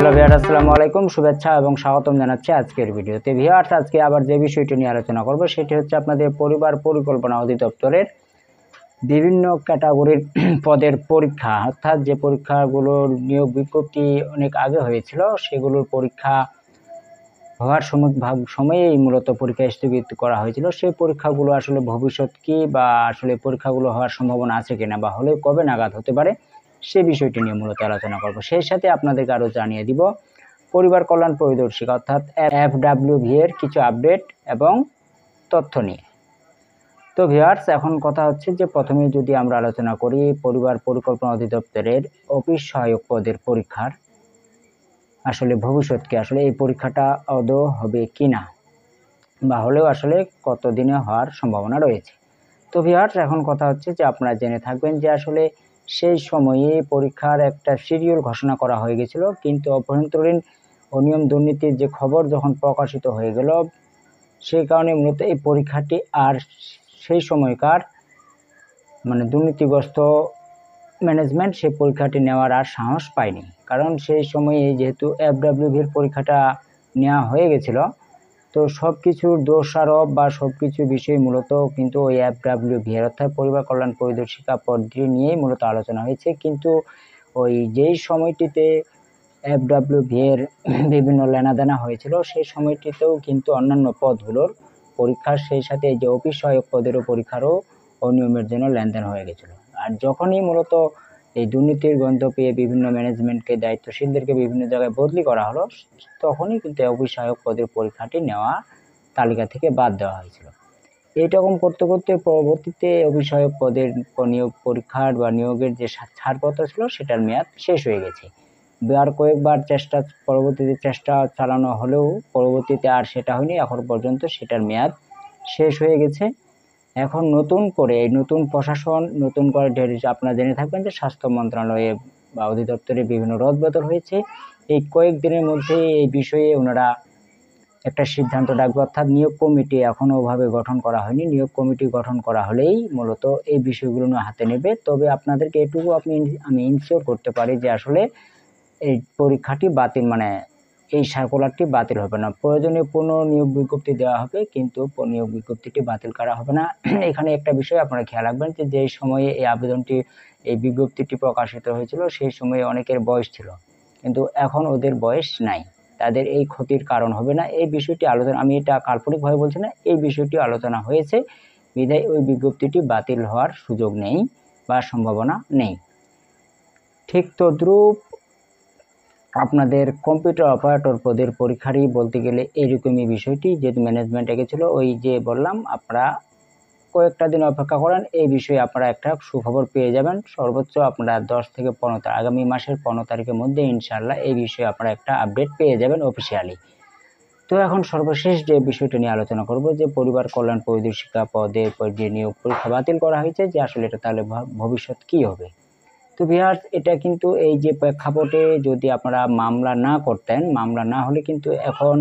Hello viewers, আসসালামু আলাইকুম। শুভেচ্ছা এবং স্বাগতম জানাচ্ছি আজকের ভিডিওতে। ভিউয়ার্স, আজকে আবার যে বিষয়টি নিয়ে আলোচনা করব সেটি হচ্ছে আপনাদের পরিবার পরিকল্পনা অধিদপ্তরের বিভিন্ন ক্যাটাগরির পদের পরীক্ষা, অর্থাৎ যে পরীক্ষাগুলোর নিয়োগ বিজ্ঞপ্তি অনেক আগে হয়েছিল সেগুলোর পরীক্ষা হওয়ার সময়েই মূলত পরীক্ষা স্থগিত করা হয়েছিল। সেই পরীক্ষাগুলো আসলে ভবিষ্যৎ কি, বা আসলে পরীক্ষাগুলো হওয়ার সম্ভাবনা আছে কিনা, বা হলে কবে নাগাদ হতে পারে, সে বিষয়টি নিয়ে মূলত আলোচনা করব। সেই সাথে আপনাদেরকে আরও জানিয়ে দিব পরিবার কল্যাণ পরিদর্শিকা অর্থাৎ FWV এর কিছু আপডেট এবং তথ্য নিয়ে। তো ভিউয়ার্স, এখন কথা হচ্ছে যে প্রথমে যদি আমরা আলোচনা করি পরিবার পরিকল্পনা অধিদপ্তরের অফিস সহায়ক পদের পরীক্ষার আসলে ভবিষ্যৎ কি, আসলে এই পরীক্ষাটা আদৌ হবে কিনা, বা হলেও আসলে কতদিনে হওয়ার সম্ভাবনা রয়েছে। তো ভিউয়ার্স, এখন কথা হচ্ছে যে আপনারা জেনে থাকবেন যে আসলে সেই সময়ে পরীক্ষার একটা শিডিউল ঘোষণা করা হয়ে গেছিল, কিন্তু অভ্যন্তরীণ অনিয়ম দুর্নীতির যে খবর যখন প্রকাশিত হয়ে গেল, সেই কারণে মূলত এই পরীক্ষাটি আর সেই সময়কার দুর্নীতিগ্রস্ত ম্যানেজমেন্ট সেই পরীক্ষাটি নেওয়ার আর সাহস পায়নি। কারণ সেই সময়ে যেহেতু FWV-র পরীক্ষাটা নেওয়া হয়ে গেছিল, তো সব কিছুর দোষারোপ বা সব কিছু বিষয় মূলত কিন্তু ওই FWV-র অর্থাৎ পরিবার কল্যাণ পরিদর্শিকা পদটি নিয়েই মূলত আলোচনা হয়েছে। কিন্তু ওই যেই সময়টিতে FWV-র বিভিন্ন লেনাদেনা হয়েছিল সেই সময়টিতেও কিন্তু অন্যান্য পদগুলোর পরীক্ষার সেই সাথে এই যে অফিস সহায়ক পদেরও পরীক্ষারও অনিয়মের জন্য লেনদেন হয়ে গেছিল। আর যখনই মূলত এই দুর্নীতির গন্ধ পেয়ে বিভিন্ন ম্যানেজমেন্টকে, দায়িত্বশীলদেরকে বিভিন্ন জায়গায় বদলি করা হলো, তখনই কিন্তু অফিস সহায়ক পদের পরীক্ষাটি নেওয়া তালিকা থেকে বাদ দেওয়া হয়েছিল। এইরকম করতে করতে পরবর্তীতে অফিস সহায়ক পদের নিয়োগ পরীক্ষার বা নিয়োগের যে ছাড়পত্র ছিল সেটার মেয়াদ শেষ হয়ে গেছে। আর কয়েকবার পরবর্তীতে চেষ্টা চালানো হলেও পরবর্তীতে আর সেটা হয়নি। এখন পর্যন্ত সেটার মেয়াদ শেষ হয়ে গেছে। এখন নতুন করে এই নতুন প্রশাসন, নতুন করে আপনারা জেনে থাকবেন যে স্বাস্থ্য মন্ত্রণালয়ে বা অধিদপ্তরে বিভিন্ন রদবদল হয়েছে। এই কয়েকদিনের মধ্যে এই বিষয়ে ওনারা একটা সিদ্ধান্ত রাখবে, অর্থাৎ নিয়োগ কমিটি এখনো ওভাবে গঠন করা হয়নি। নিয়োগ কমিটি গঠন করা হলেই মূলত এই বিষয়গুলো নিয়ে হাতে নেবে। তবে আপনাদেরকে এটুকু আমি ইনশিওর করতে পারি যে আসলে এই পরীক্ষাটি বাতিল, এই সার্কুলারটি বাতিল হবে না। প্রয়োজনীয় নিয়োগ বিজ্ঞপ্তি দেওয়া হবে, কিন্তু নিয়োগ বিজ্ঞপ্তিটি বাতিল করা হবে না। এখানে একটা বিষয় আপনারা খেয়াল রাখবেন যে যেই সময়ে এই বিজ্ঞপ্তিটি প্রকাশিত হয়েছিল সেই সময়ে অনেকের বয়স ছিল, কিন্তু এখন ওদের বয়স নাই। তাদের এই ক্ষতির কারণ হবে না। এই বিষয়টি আলোচনা, আমি এটা কাল্পনিকভাবে বলছি না, এই বিষয়টি আলোচনা হয়েছে বিধায় ওই বিজ্ঞপ্তিটি বাতিল হওয়ার সুযোগ নেই বা সম্ভাবনা নেই। ঠিক তদ্রূপ আপনাদের কম্পিউটার অপারেটর পদের পরীক্ষারই বলতে গেলে এইরকমই বিষয়টি, যেহেতু ম্যানেজমেন্টে গেছিলো, ওই যে বললাম আপনারা কয়েকটা দিন অপেক্ষা করেন, এই বিষয়ে আপনারা একটা সুখবর পেয়ে যাবেন। সর্বোচ্চ আপনারা 10 থেকে 15 তারিখ, আগামী মাসের 15 তারিখের মধ্যে ইনশাআল্লাহ এই বিষয়ে আপনারা একটা আপডেট পেয়ে যাবেন অফিসিয়ালি। তো এখন সর্বশেষ যে বিষয়টা নিয়ে আলোচনা করব, যে পরিবার কল্যাণ পরিদর্শিকা পদে যে নিয়োগ পরীক্ষা বাতিল করা হয়েছে, যে আসলে এটা তাহলে ভবিষ্যৎ কি হবে। তো ভিউয়ার্স, এটা কিন্তু এই যে প্রেক্ষাপটে যদি আপনারা মামলা না করতেন, মামলা না হলে কিন্তু এখন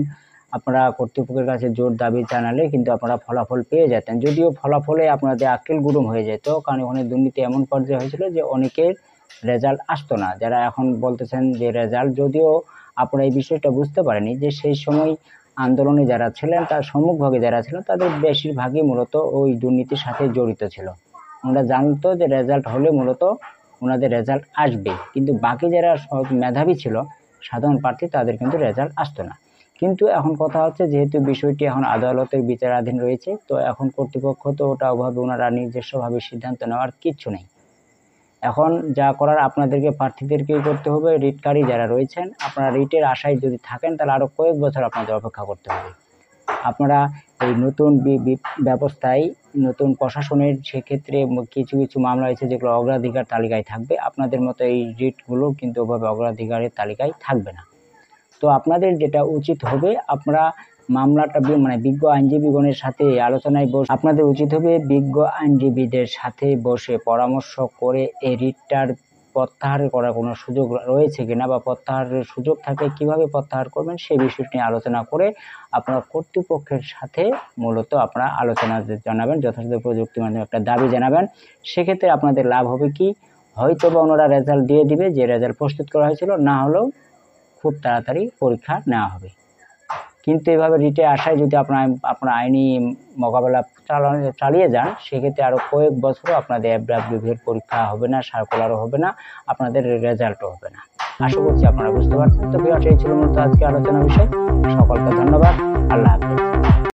আপনারা কর্তৃপক্ষের কাছে জোর দাবি জানালে কিন্তু আপনারা ফলাফল পেয়ে যেতেন। যদিও ফলাফলে আপনাদের আক্কেল গুড়ুম হয়ে যেত, কারণ ওখানে দুর্নীতি এমন পর্যায়ে হয়েছিল যে অনেকের রেজাল্ট আসতো না। যারা এখন বলতেছেন যে রেজাল্ট, যদিও আপনারা এই বিষয়টা বুঝতে পারেনি যে সেই সময় আন্দোলনে যারা ছিলেন, তার সম্মুখভাগে যারা ছিলেন, তাদের বেশিরভাগই মূলত ওই দুর্নীতির সাথে জড়িত ছিল। ওনারা জানতো যে রেজাল্ট হলে মূলত ওনাদের রেজাল্ট আসবে, কিন্তু বাকি যারা মেধাবী ছিল সাধারণ প্রার্থী, তাদের কিন্তু রেজাল্ট আসতো না। কিন্তু এখন কথা হচ্ছে, যেহেতু বিষয়টি এখন আদালতের বিচারাধীন রয়েছে, তো এখন কর্তৃপক্ষ তো ওটা ওভাবে ওনারা নিজস্বভাবে সিদ্ধান্ত নেওয়ার কিচ্ছু নেই। এখন যা করার আপনাদেরকে প্রার্থীদেরকেই করতে হবে। রিটকারী যারা রয়েছেন, আপনারা রিটের আশায় যদি থাকেন তাহলে আরও কয়েক বছর আপনাদের অপেক্ষা করতে হবে। আপনারা এই নতুন ব্যবস্থায়, নতুন প্রশাসনের সেক্ষেত্রে কিছু কিছু মামলা হয়েছে যেগুলো অগ্রাধিকার তালিকায় থাকবে, আপনাদের মতো এই রিটগুলো কিন্তু ওভাবে অগ্রাধিকারের তালিকায় থাকবে না। তো আপনাদের যেটা উচিত হবে, আপনারা মামলাটা বিজ্ঞ আইনজীবীগণের সাথে আলোচনায় বসে, আপনাদের উচিত হবে বিজ্ঞ আইনজীবীদের সাথে বসে পরামর্শ করে এই রিটটার প্রত্যাহার করার কোনো সুযোগ রয়েছে কিনা, বা প্রত্যাহারের সুযোগ থাকলে কিভাবে প্রত্যাহার করবেন সেই বিষয়টি নিয়ে আলোচনা করে আপনারা কর্তৃপক্ষের সাথে মূলত আপনারা আলোচনা জানাবেন, যথাযথ প্রযুক্তির মাধ্যমে একটা দাবি জানাবেন। সেক্ষেত্রে আপনাদের লাভ হবে কি, হয়তো বা ওনারা রেজাল্ট দিয়ে দিবে যে রেজাল্ট প্রস্তুত করা হয়েছিল, না হলেও খুব তাড়াতাড়ি পরীক্ষা নেওয়া হবে। কিন্তু এভাবে রিটে আসায় যদি আপনার আইনি মোকাবেলা চালিয়ে যান, সেক্ষেত্রে আরও কয়েক বছরও আপনাদের FWV এর পরীক্ষা হবে না, সার্কুলারও হবে না, আপনাদের রেজাল্টও হবে না। আশা করছি আপনারা বুঝতে পারছেন। তো ভিউয়ার্স, এই ছিল মূলত আজকে আলোচনা বিষয়। সকলকে ধন্যবাদ। আল্লাহ হাফেজ।